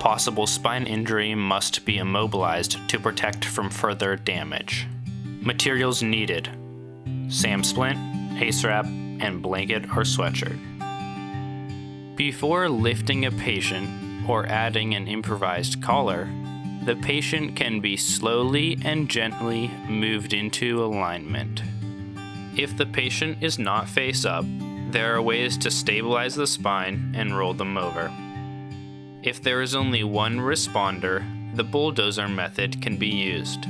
possible spine injury must be immobilized to protect from further damage. Materials needed: SAM splint, ACE wrap, and blanket or sweatshirt. Before lifting a patient or adding an improvised collar, the patient can be slowly and gently moved into alignment. If the patient is not face up, there are ways to stabilize the spine and roll them over. If there is only one responder, the bulldozer method can be used.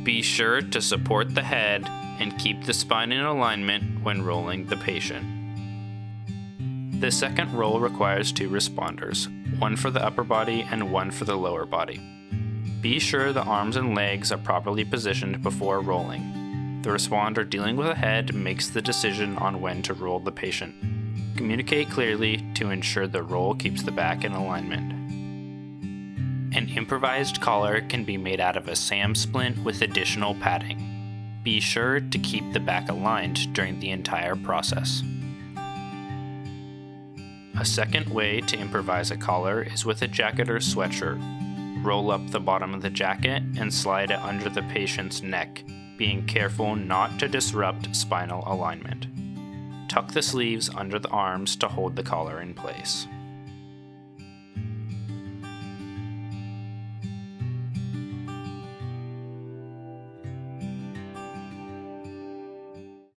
Be sure to support the head and keep the spine in alignment when rolling the patient. The second roll requires 2 responders, one for the upper body and one for the lower body. Be sure the arms and legs are properly positioned before rolling. The responder dealing with the head makes the decision on when to roll the patient. Communicate clearly to ensure the roll keeps the back in alignment. An improvised collar can be made out of a SAM splint with additional padding. Be sure to keep the back aligned during the entire process. A second way to improvise a collar is with a jacket or sweatshirt. Roll up the bottom of the jacket and slide it under the patient's neck, being careful not to disrupt spinal alignment. Tuck the sleeves under the arms to hold the collar in place.